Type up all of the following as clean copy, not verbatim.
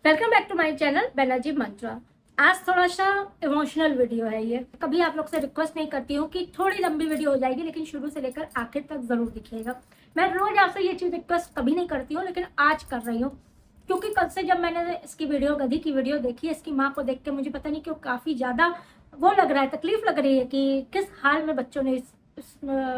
Welcome back to my channel Benaji Mantra. आज थोड़ा सा इमोशनल वीडियो है ये। कभी आप लोग से रिक्वेस्ट नहीं करती हूँ कि थोड़ी लंबी वीडियो हो जाएगी, लेकिन शुरू से लेकर आखिर तक जरूर दिखिएगा। मैं रोज आपसे ये चीज रिक्वेस्ट कभी नहीं करती हूँ, लेकिन आज कर रही हूँ क्योंकि कल से जब मैंने इसकी वीडियो, गधी की वीडियो देखी है, इसकी माँ को देख के मुझे पता नहीं क्यों काफी ज्यादा वो लग रहा है, तकलीफ लग रही है कि किस हाल में बच्चों ने इस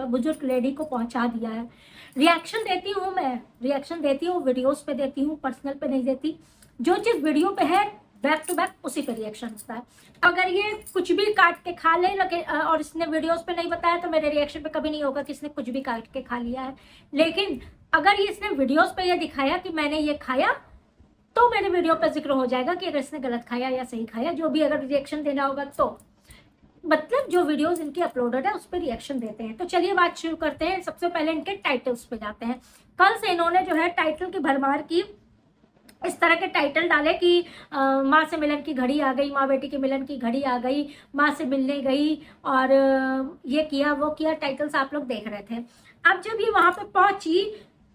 बुजुर्ग लेडी को पहुंचा दिया है। रिएक्शन देती हूँ, मैं रिएक्शन देती हूँ, वीडियोस पे देती हूँ, पर्सनल पे नहीं देती। जो चीज वीडियो पे है बैक टू बैक उसी पे रिएक्शन होता है। अगर ये कुछ भी काट के खा ले और इसने वीडियोस पे नहीं बताया तो मेरे रिएक्शन पे कभी नहीं होगा कि इसने कुछ भी काट के खा लिया है। लेकिन अगर ये इसने वीडियोस पे ये दिखाया कि मैंने ये खाया तो मेरे वीडियो पे जिक्र हो जाएगा कि अगर इसने गलत खाया या सही खाया, जो भी अगर रिएक्शन देना होगा तो मतलब जो वीडियोस इनकी अपलोडेड है उस पर रिएक्शन देते हैं। तो चलिए बात शुरू करते हैं। सबसे पहले इनके टाइटल्स पे जाते हैं। कल से इन्होंने जो है टाइटल की भरमार की, इस तरह के टाइटल डाले कि माँ से मिलन की घड़ी आ गई, माँ बेटी के मिलन की घड़ी आ गई, माँ से मिलने गई और ये किया वो किया। टाइटल्स आप लोग देख रहे थे। अब जब ये वहां पे पहुंची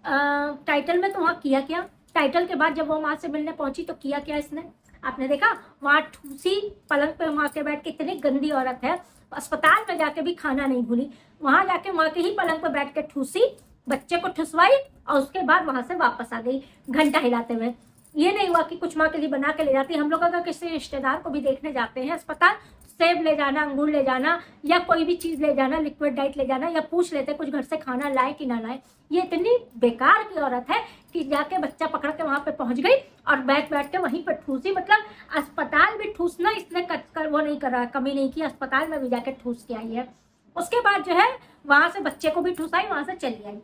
टाइटल में, तो वहां किया क्या? टाइटल के बाद जब वो माँ से मिलने पहुंची तो किया क्या इसने? आपने देखा वहां ठूसी पलंग पे वहां के बैठ के। इतनी गंदी औरत है, अस्पताल में जाके भी खाना नहीं भूली, वहां जाके वहां के ही पलंग पे बैठ के ठूसी, बच्चे को ठुसवाई और उसके बाद वहां से वापस आ गई घंटा हिलाते हुए। ये नहीं हुआ कि कुछ माँ के लिए बना के ले जाती। हम लोग अगर किसी रिश्तेदार को भी देखने जाते हैं अस्पताल, सेब ले जाना, अंगूर ले जाना या कोई भी चीज ले जाना, लिक्विड डाइट ले जाना, या पूछ लेते कुछ घर से खाना लाए कि ना लाए। ये इतनी बेकार की औरत है कि जाके बच्चा पकड़ के वहां पे पहुंच गई और बैठ बैठ के वहीं पर ठूसी। मतलब अस्पताल भी ठूसना इसने वो नहीं करा, कमी नहीं की, अस्पताल में भी जाके ठूस के आई है। उसके बाद जो है वहां से बच्चे को भी ठूसाई, वहां से चली आई।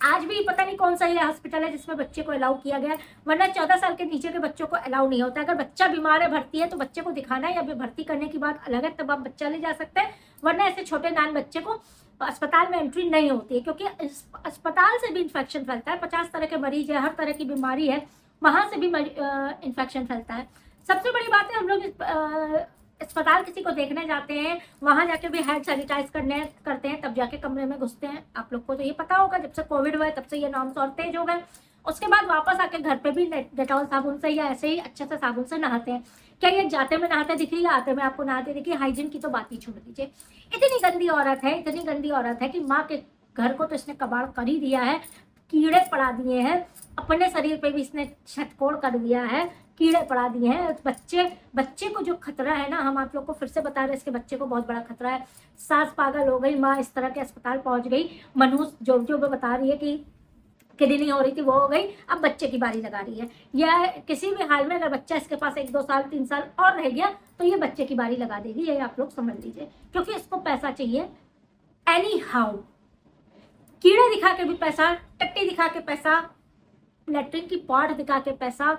आज भी पता नहीं कौन सा ये हॉस्पिटल है जिसमें बच्चे को अलाउ किया गया है, वरना 14 साल के नीचे के बच्चों को अलाउ नहीं होता। अगर बच्चा बीमार है, भर्ती है, तो बच्चे को दिखाना है, या भर्ती करने की बात अलग है, तब आप बच्चा ले जा सकते हैं, वरना ऐसे छोटे नान बच्चे को अस्पताल में एंट्री नहीं होती है। क्योंकि अस्पताल से भी इन्फेक्शन फैलता है। 50 तरह के मरीज है, हर तरह की बीमारी है, वहां से भी इन्फेक्शन फैलता है। सबसे बड़ी बात है, हम लोग अस्पताल किसी को देखने जाते हैं, वहां जाके भी हैंड सैनिटाइज करते हैं, तब जाके कमरे में घुसते हैं। आप लोग को तो ये पता होगा, जब से कोविड हुआ है तब से ये नॉर्म्स और तेज हो गए। उसके बाद वापस आके घर पे भी डेटॉल साबुन से या ऐसे ही अच्छे से साबुन से नहाते हैं। क्या ये जाते में नहाते दिखी या आते में आपको नहाते दिखी? हाइजीन की तो बात ही छोड़ दीजिए। इतनी गंदी औरत है, इतनी गंदी औरत है कि माँ के घर को तो इसने कबाड़ कर ही दिया है, कीड़े पड़ा दिए हैं, अपने शरीर पे भी इसने छटकोड़ कर दिया है, कीड़े पड़ा दिए हैं। बच्चे को जो खतरा है ना, हम आप लोग को फिर से बता रहे हैं, इसके बच्चे को बहुत बड़ा खतरा है। सास पागल हो गई, माँ इस तरह के अस्पताल पहुंच गई, मनहूस जो बता रही है कि किडनी नहीं हो रही थी वो हो गई, अब बच्चे की बारी लगा रही है। या किसी भी हाल में अगर बच्चा इसके पास 1-2 साल 3 साल और रह गया तो ये बच्चे की बारी लगा देगी, ये आप लोग समझ लीजिए। क्योंकि इसको पैसा चाहिए एनी हाउ। कीड़े दिखा के भी पैसा, टट्टी दिखा के पैसा, लेटरिन की पॉट दिखा के पैसा,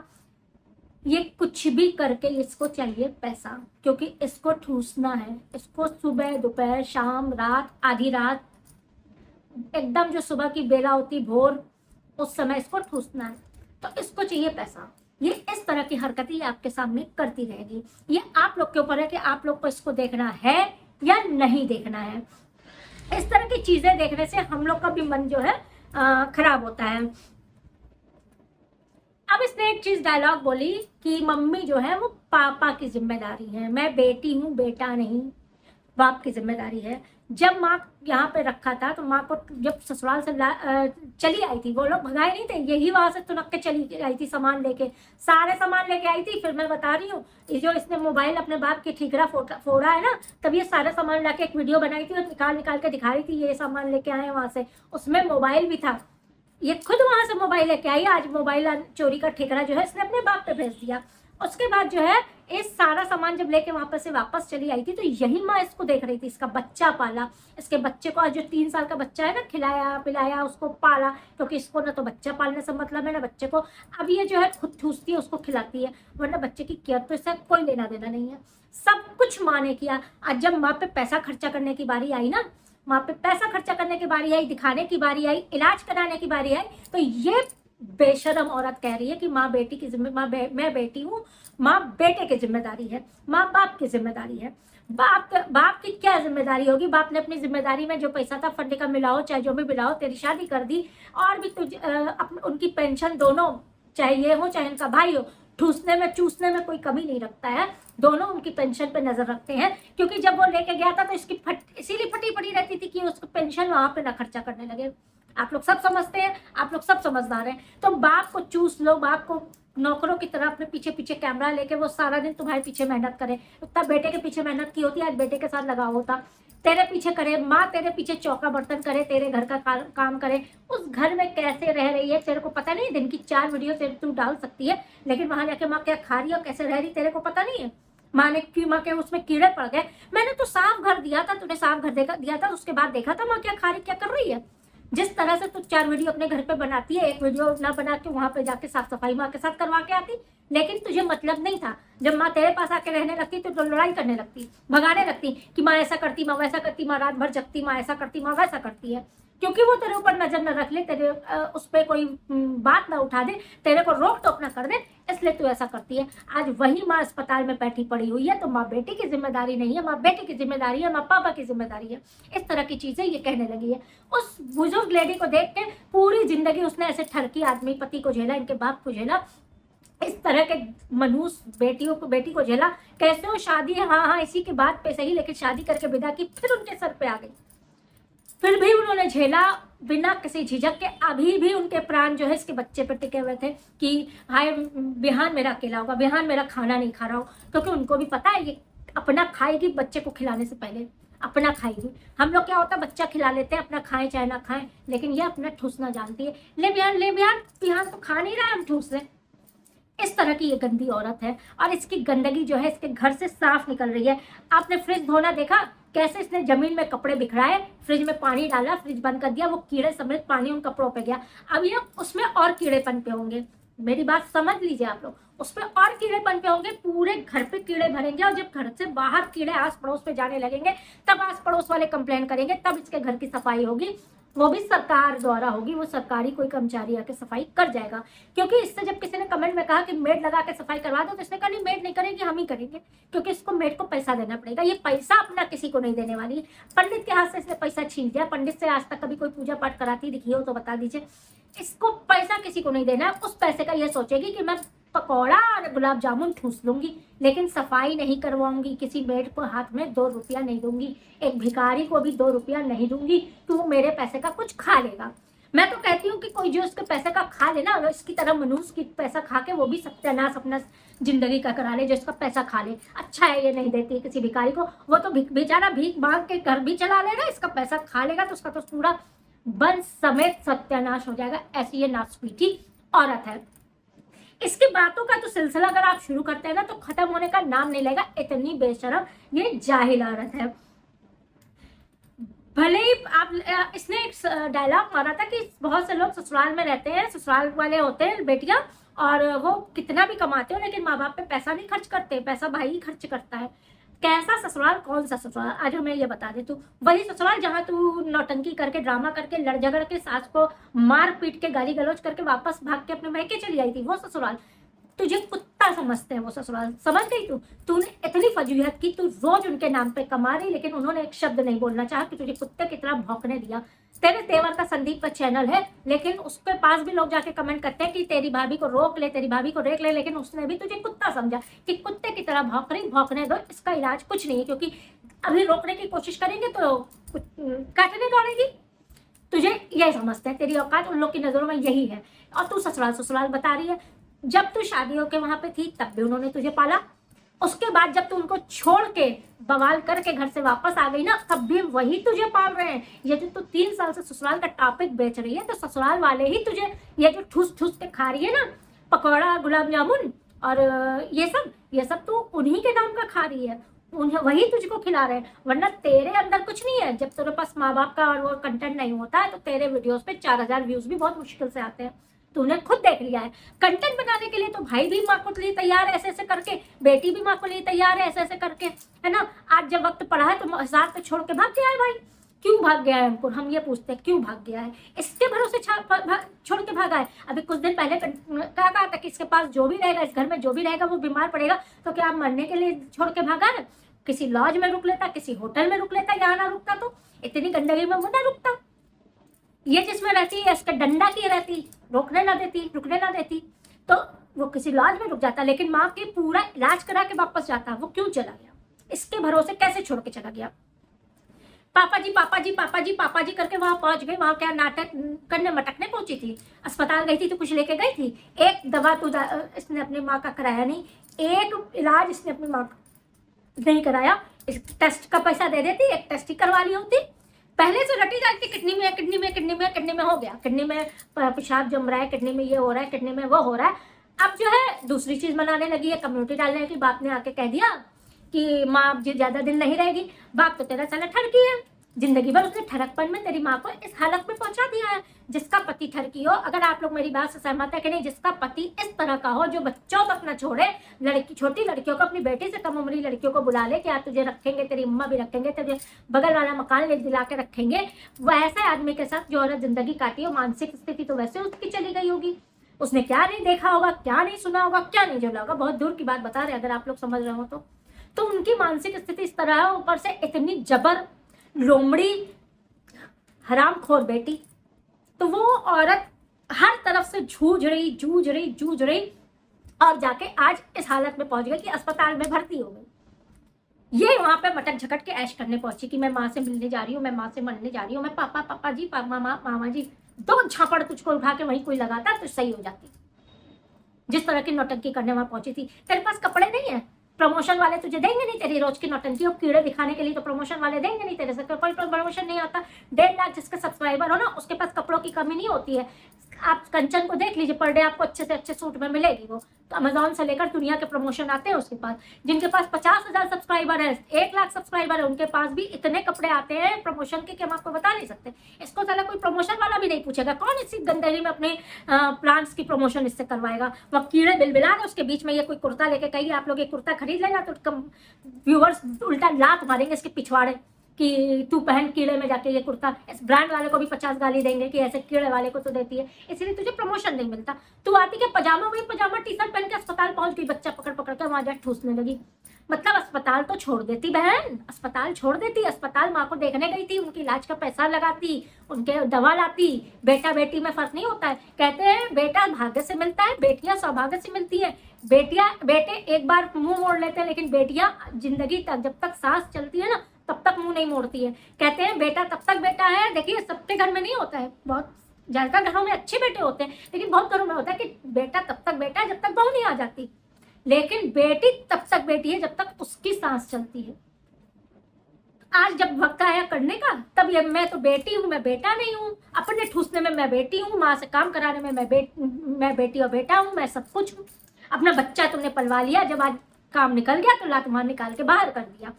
ये कुछ भी करके इसको चाहिए पैसा। क्योंकि इसको ठूसना है, इसको सुबह दोपहर शाम रात, आधी रात, एकदम जो सुबह की बेला होती भोर, उस समय इसको ठूसना है। तो इसको चाहिए पैसा। ये इस तरह की हरकतें आपके सामने करती रहेगी। ये आप लोग के ऊपर है कि आप लोग को इसको देखना है या नहीं देखना है। इस तरह की चीजें देखने से हम लोग का भी मन जो है खराब होता है। अब इसने एक चीज डायलॉग बोली कि मम्मी जो है वो पापा की जिम्मेदारी है, मैं बेटी हूँ, बेटा नहीं, बाप की जिम्मेदारी है। जब माँ यहाँ पे रखा था तो माँ को जब ससुराल से चली आई थी, वो लोग भगाए नहीं थे, यही वहां से तुनक के चली आई थी, सामान लेके, सारे सामान लेके आई थी। फिर मैं बता रही हूँ, जो इसने मोबाइल अपने बाप की ठीकरा फोड़ा है ना, तब ये सारे सामान लाके एक वीडियो बनाई थी और निकाल के दिखा रही थी, ये सामान लेके आए वहां से, उसमें मोबाइल भी था। ये खुद वहां से मोबाइल लेके आई, आज मोबाइल चोरी का ठेकरा जो है इसने अपने बाप पे भेज दिया। उसके बाद जो है इस सारा सामान जब लेके वापस से वापस चली आई थी तो यही माँ इसको देख रही थी, इसका बच्चा पाला, इसके बच्चे को, आज जो 3 साल का बच्चा है ना, खिलाया पिलाया, उसको पाला। क्योंकि इसको ना तो बच्चा पालने से मतलब है ना बच्चे को, अब ये जो है खुद ठूसती है, उसको खिलाती है, वरना बच्चे की केयर तो इससे कोई लेना देना नहीं है। सब कुछ माँ ने किया। आज जब माँ पे पैसा खर्चा करने की बारी आई ना, माँ पे पैसा खर्चा करने की बारी आई, दिखाने की बारी आई, इलाज कराने की बारी आई, तो ये बेशरम औरत कह रही है कि माँ बेटी की मैं बेटी हूँ, माँ बेटे की जिम्मेदारी है, माँ बाप की जिम्मेदारी है। बाप की क्या जिम्मेदारी होगी? बाप ने अपनी जिम्मेदारी में जो पैसा था फंड का मिलाओ, चाहे जो भी मिलाओ, तेरी शादी कर दी और भी उनकी पेंशन दोनों, चाहे ये हो चाहे इनका भाई हो, ठूसने में चूसने में कोई कमी नहीं रखता है। दोनों उनकी पेंशन पे नजर रखते हैं, क्योंकि जब वो लेके गया था तो इसकी इसीलिए फटी पड़ी रहती थी कि उसको पेंशन वहां पे ना खर्चा करने लगे। आप लोग सब समझते हैं, आप लोग सब समझदार हैं। तो बाप को चूस लो, बाप को नौकरों की तरह अपने पीछे पीछे कैमरा लेके वो सारा दिन तुम्हारे पीछे मेहनत करे। उतना बेटे के पीछे मेहनत की होती है, आज बेटे के साथ लगा होता। तेरे पीछे करे, माँ तेरे पीछे चौका बर्तन करे, तेरे घर का काम करे। उस घर में कैसे रह रही है तेरे को पता नहीं। दिन की 4 वीडियो तेरे तू डाल सकती है, लेकिन वहां जाके माँ क्या खा रही है और कैसे रह रही तेरे को पता नहीं है। माँ के उसमें कीड़े पड़ गए। मैंने तो साफ घर दिया था, तूने साफ घर दिया था, उसके बाद देखा था माँ क्या खा रही क्या कर रही है। जिस तरह से तू 4 वीडियो अपने घर पे बनाती है, एक वीडियो ना बना के वहां पे जाके साफ सफाई माँ के साथ करवा के आती, लेकिन तुझे मतलब नहीं था। जब माँ तेरे पास आके रहने लगती तो लड़ाई करने लगती, भगाने लगती कि माँ ऐसा करती, माँ वैसा करती, माँ रात भर जगती, माँ ऐसा करती, माँ वैसा करती है। क्योंकि वो तेरे ऊपर नजर न रख ले, तेरे उस पर कोई बात ना उठा दे, तेरे को रोक टोक ना कर दे, इसलिए तू ऐसा करती है। आज वही माँ अस्पताल में बैठी पड़ी हुई है, तो माँ बेटी की जिम्मेदारी नहीं है, माँ बेटी की जिम्मेदारी है, माँ पापा की जिम्मेदारी है। इस तरह की चीजें ये कहने लगी है। उस बुजुर्ग लेडी को देख के पूरी जिंदगी उसने ऐसे ठरकी आदमी पति को झेला, इनके बाप को झेला, इस तरह के मनुष्य बेटी को झेला। कैसे हो शादी है, हाँ इसी के बात पे सही, लेकिन शादी करके विदा की, फिर उनके सर पे आ गई, फिर भी उन्होंने झेला बिना किसी झिझक के। अभी भी उनके प्राण जो है इसके बच्चे पे टिके हुए थे कि हाय बिहान मेरा अकेला होगा, बिहान मेरा खाना नहीं खा रहा हो, क्योंकि उनको भी पता है ये अपना खाएगी बच्चे को खिलाने से पहले, अपना खाएगी। हम लोग क्या होता है बच्चा खिला लेते हैं, अपना खाएं चाहे ना खाएं, लेकिन ये अपना ठूसना जानती है। ले बिहान तो खा नहीं रहा, हम ठूस ले। इस तरह की ये गंदी औरत है, और इसकी गंदगी जो है इसके घर से साफ निकल रही है। आपने फ्रिज धोना देखा, कैसे इसने जमीन में कपड़े बिखराए, फ्रिज में पानी डाला, फ्रिज बंद कर दिया, वो कीड़े समेत पानी उन कपड़ों पे गया। अब ये उसमें और कीड़े पनपे होंगे, मेरी बात समझ लीजिए आप लोग, उसमें और कीड़े पनपे होंगे, पूरे घर पे कीड़े भरेंगे। और जब घर से बाहर कीड़े आस पड़ोस पे जाने लगेंगे, तब आस पड़ोस वाले कंप्लेन करेंगे, तब इसके घर की सफाई होगी, वो भी सरकार द्वारा होगी, वो सरकारी कोई कर्मचारी आके सफाई कर जाएगा। क्योंकि इससे जब किसी ने कमेंट में कहा कि मेड लगा के सफाई करवा दो, तो इसने कहा नहीं मेड नहीं करेगी, हम ही करेंगे, क्योंकि इसको मेड को पैसा देना पड़ेगा। ये पैसा अपना किसी को नहीं देने वाली है। पंडित के हाथ से इसने पैसा छीन लिया। पंडित से आज तक कभी कोई पूजा पाठ कराती दिखी हो तो बता दीजिए। इसको पैसा किसी को नहीं देना है। उस पैसे का ये सोचेगी कि मैं पकौड़ा और गुलाब जामुन ठूस लूंगी, लेकिन सफाई नहीं करवाऊंगी, किसी मेड को हाथ में 2 रुपया नहीं दूंगी, एक भिखारी को भी 2 रुपया नहीं दूंगी, तो वो मेरे पैसे का कुछ खा लेगा। मैं तो कहती हूँ कि कोई जो उसके पैसे का खा लेना, अगर इसकी तरह मनुष्य की पैसा खा के वो भी सत्यानाश अपना जिंदगी का करा ले, जो इसका पैसा खा ले। अच्छा है ये नहीं देती किसी भिखारी को, वो तो बेचारा भीख मांग के घर भी चला लेगा, इसका पैसा खा लेगा तो उसका तो पूरा वंश समेत सत्यानाश हो जाएगा। ऐसी ये नासपीठी औरत है। इसकी बातों का तो सिलसिला अगर आप शुरू करते हैं ना तो खत्म होने का नाम नहीं लेगा। इतनी बेशरम ये जाहिल औरत है। भले ही आप इसने एक डायलॉग मारा था कि बहुत से लोग ससुराल में रहते हैं, ससुराल वाले होते हैं बेटियां, और वो कितना भी कमाते हो लेकिन माँ बाप पे पैसा नहीं खर्च करते, पैसा भाई ही खर्च करता है। कैसा ससुराल, कौन सा ससुराल, आज हमें ये बता दे। तू वही ससुराल जहाँ तू नौटंकी करके ड्रामा करके लड़ झगड़ के सास को मार पीट के गाली गलौज करके वापस भाग के अपने मैके चली आई थी, वो ससुराल। तुझे कुत्ता समझते हैं वो ससुराल, समझ गई तू। तूने इतनी फजूलियत की, तू रोज उनके नाम पे कमा रही, लेकिन उन्होंने एक शब्द नहीं बोलना चाहा कि तुझे कुत्ते की तरह भौंकने दिया। तेरे तेवर का संदीप का चैनल है, लेकिन उसके पास भी लोग जाके कमेंट करते हैं कि तेरी भाभी को रोक ले, तेरी भाभी को रोक ले, लेकिन उसने भी तुझे कुत्ता समझा कि कुत्ते की तरह भौंक रही, भौंकने दो, इसका इलाज कुछ नहीं है। क्योंकि अभी रोकने की कोशिश करेंगे तो काटने दौड़ेगी। तुझे यही समझते हैं, तेरी औकात उन लोग की नजरों में यही है, और तू ससुराल ससुराल बता रही है। जब तू शादी होके वहां पे थी तब भी उन्होंने तुझे पाला, उसके बाद जब तू उनको छोड़ के बवाल करके घर से वापस आ गई ना, तब भी वही तुझे पाल रहे हैं। ये जो तू 3 साल से ससुराल का टॉपिक बेच रही है, तो ससुराल वाले ही तुझे ये जो ठूस ठूस के खा रही है ना, पकौड़ा गुलाब जामुन और ये सब तू उन्हीं के नाम का खा रही है, वही तुझको खिला रहे हैं। वरना तेरे अंदर कुछ नहीं है। जब तेरे पास माँ बाप का और वो कंटेंट नहीं होता है तो तेरे वीडियोस पे 4000 व्यूज भी बहुत मुश्किल से आते हैं। तूने खुद देख लिया है। कंटेंट बनाने के लिए तो भाई भी माँ को लिए तैयार है ऐसे ऐसे करके, बेटी भी माँ को लिए तैयार है ऐसे ऐसे करके, है ना। आज जब वक्त पड़ा है तो हजार पे छोड़ के भाग गया है भाई। क्यों भाग गया है हमको, हम ये पूछते हैं क्यों भाग गया है। इसके भरोसे छोड़ के भागा है। अभी कुछ दिन पहले क्या कहा था कि इसके पास जो भी रहेगा, इस घर में जो भी रहेगा वो बीमार पड़ेगा, तो क्या आप मरने के लिए छोड़ के भागा है। किसी लॉज में रुक लेता, किसी होटल में रुक लेता, यहाँ ना रुकता तो इतनी गंदगी में वो ना रुकता। ये जिसमें रहती है इसका डंडा की रहती, रोकने ना देती, रुकने ना देती। तो वो किसी इलाज में रुक जाता, लेकिन माँ के पूरा इलाज करा के वापस जाता। वो क्यों चला गया? इसके भरोसे कैसे छोड़ के चला गया? पापा जी पापा जी पापा जी पापा जी करके वहां पहुंच गई। वहां क्या नाटक करने मटकने पहुंची थी? अस्पताल गई थी तो कुछ लेके गई थी? एक दवा तो इसने अपनी माँ का कराया नहीं, एक इलाज इसने अपनी माँ का नहीं कराया। इस टेस्ट का पैसा दे देती, एक टेस्ट ही करवा ली होती। पहले से रटी जाती, किडनी में किडनी में किडनी में किडनी में हो गया, किडनी में पेशाब जम रहा है, किडनी में ये हो रहा है, किडनी में वो हो रहा है। अब जो है दूसरी चीज बनाने लगी है, कम्युनिटी डालने लगी। बाप ने आके कह दिया कि माँ अब ज्यादा दिन नहीं रहेगी। बाप तो तेरा साला ठरकी है, जिंदगी भर उसने ठरकपन में तेरी माँ को इस हालत में पहुंचा दिया है। जिसका पति ठरकी हो, अगर आप लोग मेरी बात से सहमत है कि नहीं, जिसका पति इस तरह का हो, जो बच्चों तक न छोड़े, लड़की छोटी लड़कियों को, अपनी बेटी से कम उम्री लड़कियों को बुला ले कि आप तुझे रखेंगे, तेरी अम्मा भी रखेंगे, तुझे बगल वाला मकान ले दिला के रखेंगे, वैसे आदमी के साथ जो औरत जिंदगी काटी हो, मानसिक स्थिति तो वैसे उसकी चली गई होगी। उसने क्या नहीं देखा होगा, क्या नहीं सुना होगा, क्या नहीं झेला होगा। बहुत दूर की बात बता रहे, अगर आप लोग समझ रहे हो तो उनकी मानसिक स्थिति इस तरह है। ऊपर से इतनी जबर लोमड़ी हरामखोर बेटी, तो वो औरत हर तरफ से जूझ रही और जाके आज इस हालत में पहुंच गई कि अस्पताल में भर्ती हो गई। ये वहां पे मटक झकट के ऐश करने पहुंची कि मैं माँ से मिलने जा रही हूँ, मैं माँ से मरने जा रही हूँ, मैं पापा पापा जी पापा मामा जी। दो झापड़ तुझको उठा के वहीं कोई लगाता तो सही हो जाती। जिस तरह की नौटंकी करने वहां पहुंची थी। तेरे पास कपड़े नहीं है, प्रमोशन वाले तुझे देंगे नहीं तेरी रोज की नौटंकी और कीड़े दिखाने के लिए, तो प्रमोशन वाले देंगे नहीं तेरे से। कोई प्रमोशन नहीं आता। 1.5 लाख जिसके सब्सक्राइबर हो ना, उसके पास कपड़ों की कमी नहीं होती है। आप कंचन को देख लीजिए, पर डे आपको अच्छे से अच्छे सूट में मिलेगी वो। तो अमेजोन से लेकर दुनिया के प्रमोशन आते हैं उसके पास। जिनके पास 50,000 सब्सक्राइबर है, 1 लाख सब्सक्राइबर है, उनके पास भी इतने कपड़े आते हैं प्रमोशन के कि हम आपको बता नहीं सकते। इसको साला कोई प्रमोशन वाला भी नहीं पूछेगा। कौन इसी गंदगी में अपने प्लांट्स की प्रमोशन इससे करवाएगा? वह कीड़े बिलबिला रहे, उसके बीच में ये कोई कुर्ता लेके कहिए आप लोग एक कुर्ता खरीद लेना, तो व्यूवर्स उल्टा लात मारेंगे इसके पिछवाड़े कि तू पहन कीड़े में जाके ये कुर्ता। इस ब्रांड वाले को भी 50 गाली देंगे कि ऐसे कीड़े वाले को तो देती है, इसलिए तुझे प्रमोशन नहीं मिलता। तू आती के पजामा टी शर्ट पहन के अस्पताल पहुंच गई, बच्चा पकड़ पकड़ के वहां जाके ठूसने लगी। मतलब अस्पताल तो छोड़ देती बहन, अस्पताल छोड़ देती। अस्पताल माँ को देखने गई थी, उनके इलाज का पैसा लगाती, उनके दवा लाती। बेटा बेटी में फर्क नहीं होता है। कहते हैं बेटा भाग्य से मिलता है, बेटियां सौभाग्य से मिलती है। बेटे एक बार मुंह मोड़ लेते हैं, लेकिन बेटियां जिंदगी तक, जब तक सांस चलती है ना, तब तक मुंह नहीं मोड़ती है। कहते हैं बेटा तब तक बेटा है। देखिए सबके घर में नहीं होता है, बहुत ज्यादातर घरों में अच्छे बेटे होते हैं, लेकिन बहुत घरों में होता है कि बेटा तब तक बेटा है जब तक बहू नहीं आ जाती, लेकिन बेटी तब तक बेटी है जब तक उसकी सांस चलती है। आज जब वक्त आया करने का, तब ये मैं तो बेटी हूँ, मैं बेटा नहीं हूँ। अपने ठूसने में मैं बेटी हूँ, माँ से काम कराने में मैं बेटी और बेटा हूँ, मैं सब कुछ हूँ। अपना बच्चा तुमने पलवा लिया, जब आज काम निकल गया तो लात मार निकाल के बाहर कर दिया।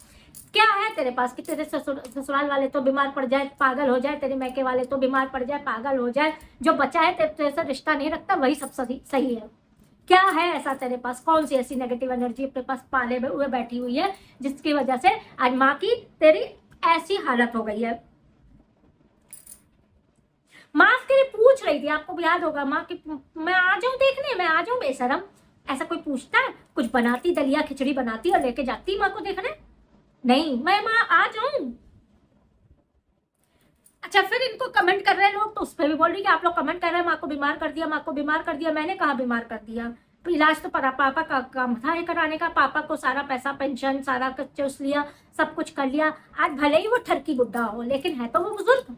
क्या है तेरे पास कि तेरे ससुराल वाले तो बीमार पड़ जाए, पागल हो जाए, तेरे मैके वाले तो बीमार पड़ जाए, पागल हो जाए, जो बचा है तेरे से रिश्ता नहीं रखता वही सब सही है। क्या है ऐसा तेरे पास? कौन सी ऐसी नेगेटिव एनर्जी अपने पास पाले हुए बैठी हुई है जिसकी वजह से आज माँ की तेरी ऐसी हालत हो गई है? माँ के लिए पूछ रही थी, आपको भी याद होगा, माँ की मैं आ जाऊं देखने, मैं आ जाऊं बेशरम। ऐसा कोई पूछता है? कुछ बनाती, दलिया खिचड़ी बनाती और लेके जाती माँ को देखने? नहीं, मैं माँ आ जाऊं। अच्छा, फिर इनको कमेंट कर रहे हैं लोग, तो उस पर भी बोल रही कि आप लोग कमेंट कर रहे हैं माँ को बीमार कर दिया, माँ को बीमार कर दिया। मैंने कहा बीमार कर दिया? तो इलाज तो पापा का काम था कराने का। पापा को सारा पैसा, पेंशन सारा चूस लिया, सब कुछ कर लिया। आज भले ही वो ठरकी बुड्ढा हो, लेकिन है तो वो बुजुर्ग।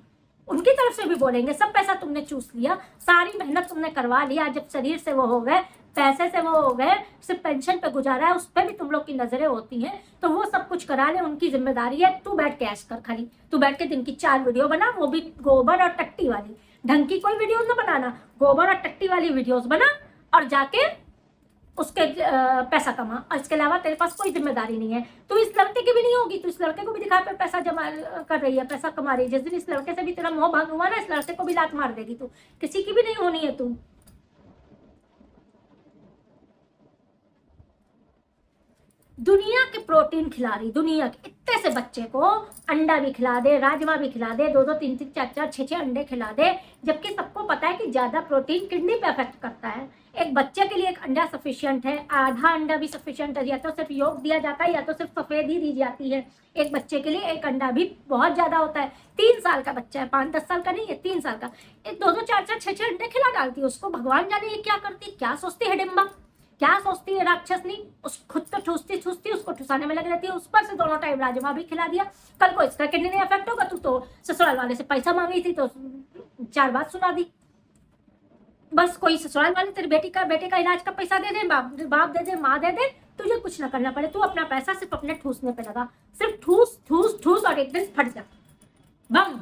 उनकी तरफ से भी बोलेंगे सब पैसा तुमने चूस लिया, सारी मेहनत तुमने करवा लिया। जब शरीर से वो हो गए, पैसे से वो हो गए, सिर्फ पेंशन पे गुजारा है, उस पर भी तुम लोग की नजरें होती हैं, तो वो सब कुछ करा ले, उनकी जिम्मेदारी है। तू बैठ के ऐश कर, खाली तू बैठ के दिन की 4 वीडियो बना, वो भी गोबर और टट्टी वाली। ढंग की कोई वीडियो ना बनाना, गोबर और टट्टी वाली वीडियोस बना और जाके उसके पैसा कमा। और इसके अलावा तेरे पास कोई जिम्मेदारी नहीं है। तू इस लड़के की भी नहीं होगी, तू इस लड़के को भी दिखा पे पैसा जमा कर रही है, पैसा कमा रही है। जिस दिन इस लड़के से भी तेरा मोह भंग हुआ ना, इस लड़के को भी लात मार देगी तू। किसी की भी नहीं होनी है तू। दुनिया के प्रोटीन खिला रही, दुनिया के इतने से बच्चे को अंडा भी खिला दे, राजमा भी खिला दे, 2-2, 3-3, 4-4, 6-6 अंडे खिला दे, जबकि सबको पता है कि ज्यादा प्रोटीन किडनी पे अफेक्ट करता है। एक बच्चे के लिए एक अंडा सफिशिएंट है, आधा अंडा भी सफिशिएंट है। या तो सिर्फ योग दिया जाता है या तो सिर्फ सफेद ही दी जाती है। एक बच्चे के लिए एक अंडा भी बहुत ज्यादा होता है। 3 साल का बच्चा है, 5-10 साल का नहीं है, 3 साल का। 2-2, 4-4, 6-6 अंडे खिला डालती है उसको। भगवान जाने ये क्या करती, क्या सोचती है डिम्बा। क्या सोचती है राक्षसनी, उस खुद तो ठूसती ठूसती उसको ठुसाने में लगी रहती है, उस पर से दोनों टाइम राजमा भी खिला दिया। कल को इसका किडनी नहीं अफेक्ट होगा, तू तो ससुराल वाले से पैसा मांगी थी तो 4 बात सुना दी। बस कोई ससुराल वाले तेरे बेटे का इलाज का पैसा दे दे, बाप दे दे, माँ दे दे, तुझे कुछ ना करना पड़े, तू अपना पैसा सिर्फ अपने ठूसने पे लगा, सिर्फ ठूस ठूस ठूस और एक दिन फट जा, बम,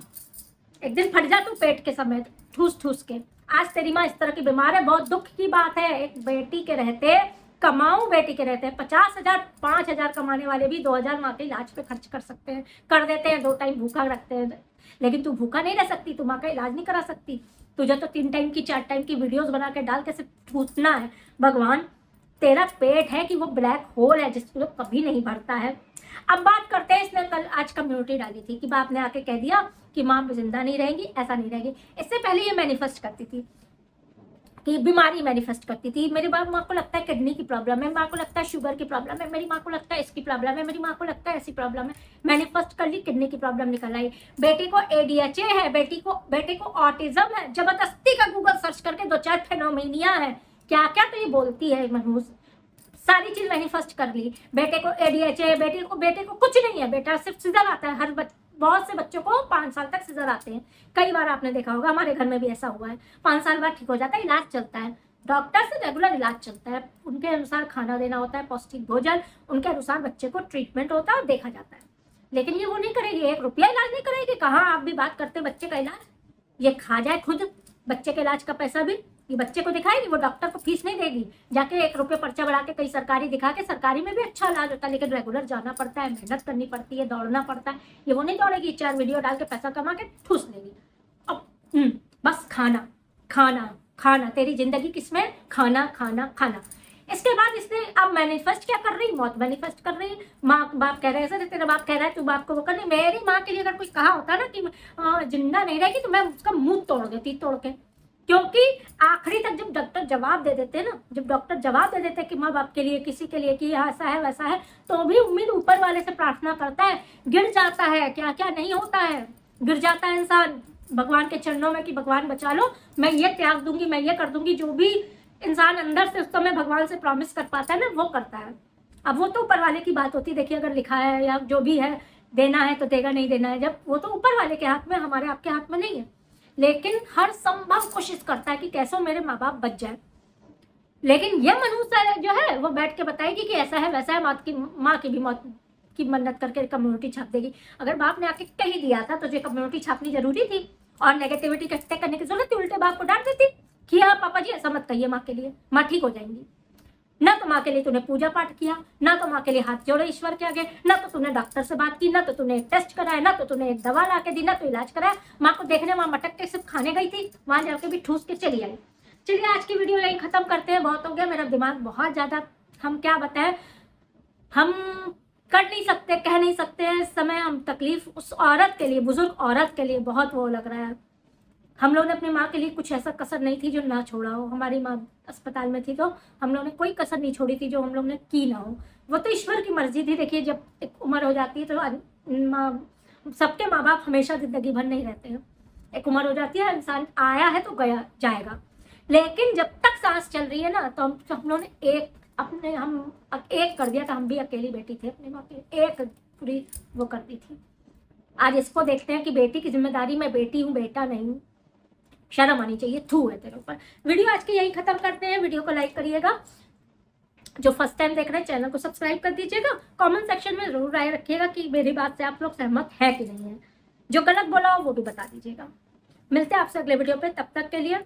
एक दिन फट जा तू पेट के समेत ठूस ठूस के। आज तेरी माँ इस तरह की बीमार है, बहुत दुख की बात है। एक बेटी के रहते, कमाऊं बेटी के रहते 50,000 5,000 कमाने वाले भी 2,000 माँ के इलाज पे खर्च कर सकते हैं, कर देते हैं, 2 टाइम भूखा रखते हैं। लेकिन तू भूखा नहीं रह सकती, तू माँ का इलाज नहीं करा सकती। तुझे तो 3 टाइम की 4 टाइम की वीडियोस बना के डाल के सिर्फ ठूसना है। भगवान, तेरा पेट है कि वो ब्लैक होल है जिसको कभी नहीं भरता है। अब बात करते हैं, इसने कल आज कम्युनिटी डाली थी कि बाप ने आके कह दिया कि माँ जिंदा नहीं रहेगी, ऐसा नहीं रहेगी। इससे पहले ये मैनिफेस्ट करती थी कि बीमारी मैनिफेस्ट करती थी। मेरी माँ को लगता है किडनी की प्रॉब्लम है, माँ को लगता है शुगर की प्रॉब्लम है, मेरी माँ को लगता है इसकी प्रॉब्लम है, मेरी माँ को लगता है ऐसी प्रॉब्लम है। मैनिफेस्ट कर ली, किडनी की प्रॉब्लम निकल आई। बेटी को ADHA है, बेटे को ऑटिज्म है, जबरदस्ती का गूगल सर्च करके 2-4 फेनोमेनिया है, क्या क्या तो ये बोलती है मनहूस, सारी चीज मैनिफेस्ट कर ली। बेटे को ADHA है, बेटे को कुछ नहीं है, बेटा सिर्फ सीजर आता है। बहुत से बच्चों को 5 साल तक सीजर आते हैं, कई बार आपने देखा होगा, हमारे घर में भी ऐसा हुआ है। 5 साल बाद ठीक हो जाता है, इलाज चलता है, डॉक्टर से रेगुलर इलाज चलता है, उनके अनुसार खाना देना होता है, पौष्टिक भोजन, उनके अनुसार बच्चे को ट्रीटमेंट होता है और देखा जाता है। लेकिन ये वो नहीं करेगी, 1 रुपया इलाज नहीं करेगी। कहाँ आप भी बात करते बच्चे का इलाज, ये खा जाए खुद बच्चे के इलाज का पैसा भी, ये बच्चे को दिखाएगी, वो डॉक्टर को फीस नहीं देगी। जाके 1 रुपये पर्चा बढ़ा के कहीं सरकारी दिखा के, सरकारी में भी अच्छा इलाज होता है, लेकिन रेगुलर जाना पड़ता है, मेहनत करनी पड़ती है, दौड़ना पड़ता है। ये वो नहीं दौड़ेगी, 4 वीडियो डाल के पैसा कमा के ठूस लेगी। अब बस खाना खाना खाना, तेरी जिंदगी किसमें, खाना खाना खाना। इसके बाद इसने अब मैनिफेस्ट क्या कर रही, मौत मैनिफेस्ट कर रही। माँ बाप कह रहे हैं सर, तेरा बाप कह रहा है तू बाप को वो कर रही। मेरी माँ के लिए अगर कोई कहा होता ना कि जिंदा नहीं रहेगी तो मैं उसका मुंह तोड़ देती, तोड़ के। क्योंकि आखिरी तक जब डॉक्टर जवाब दे देते ना, जब डॉक्टर जवाब दे देते कि माँ बाप के लिए, किसी के लिए कि ऐसा है वैसा है, तो भी उम्मीद ऊपर वाले से प्रार्थना करता है, गिर जाता है, क्या क्या नहीं होता है, गिर जाता है इंसान भगवान के चरणों में कि भगवान बचा लो, मैं ये त्याग दूंगी, मैं ये कर दूंगी। जो भी इंसान अंदर से उसको मैं भगवान से प्रॉमिस कर पाता है ना, वो करता है। अब वो तो ऊपर वाले की बात होती है, देखिए अगर लिखा है या जो भी है, देना है तो देगा, नहीं देना है जब, वो तो ऊपर वाले के हाथ में, हमारे आपके हाथ में नहीं है। लेकिन हर संभव कोशिश करता है कि कैसे मेरे माँ बाप बच जाए। लेकिन ये मनुष्य जो है वो बैठ के बताएगी कि ऐसा है वैसा है, माँ की भी मौत की मन्नत करके कम्युनिटी छाप देगी। अगर बाप ने आके कह दिया था तो ये कम्युनिटी छापनी जरूरी थी और नेगेटिविटी इकट्ठे करने की जरूरत थी, उल्टे बाप को डांट देती कि हाँ पापा जी ऐसा मत कहिए, माँ के लिए, माँ ठीक हो जाएंगी। ना तो माँ के लिए तूने पूजा पाठ किया, ना तो माँ के लिए हाथ जोड़े ईश्वर के आगे, ना तो तूने डॉक्टर से बात की, ना तो तूने एक टेस्ट कराया, ना तो तूने एक दवा ला के दी, ना तो इलाज कराया। माँ को देखने वहाँ मटक के सिर्फ खाने गई थी, वहां जाके भी ठूस के चली आई। चलिए आज की वीडियो यही खत्म करते हैं, बहुत हो गया, मेरा दिमाग बहुत ज्यादा, हम क्या बताएं, हम कर नहीं सकते, कह नहीं सकते। इस समय हम तकलीफ उस औरत के लिए, बुजुर्ग औरत के लिए बहुत वो लग रहा है। हम लोग ने अपनी माँ के लिए कुछ ऐसा कसर नहीं थी जो ना छोड़ा हो। हमारी माँ अस्पताल में थी तो हम लोग ने कोई कसर नहीं छोड़ी थी जो हम लोग ने की ना हो। वो तो ईश्वर की मर्जी थी। देखिए जब एक उम्र हो जाती है तो सबके माँ बाप हमेशा जिंदगी भर नहीं रहते हैं। एक उम्र हो जाती है, इंसान आया है तो गया जाएगा, लेकिन जब तक सांस चल रही है ना तो हम लोग ने एक कर दिया था। हम भी अकेली बेटी थी, अपनी माँ की एक पूरी वो करती थी। आज इसको देखते हैं कि बेटी की जिम्मेदारी, मैं बेटी हूँ, बेटा नहीं हूँ, शर्म आनी चाहिए, थू है तेरे ऊपर। वीडियो आज की यही खत्म करते हैं। वीडियो को लाइक करिएगा, जो फर्स्ट टाइम देख रहे हैं चैनल को सब्सक्राइब कर दीजिएगा। कमेंट सेक्शन में जरूर राय रखिएगा कि मेरी बात से आप लोग सहमत है कि नहीं है। जो गलत बोला हो वो भी बता दीजिएगा। मिलते हैं आपसे अगले वीडियो पे, तब तक के लिए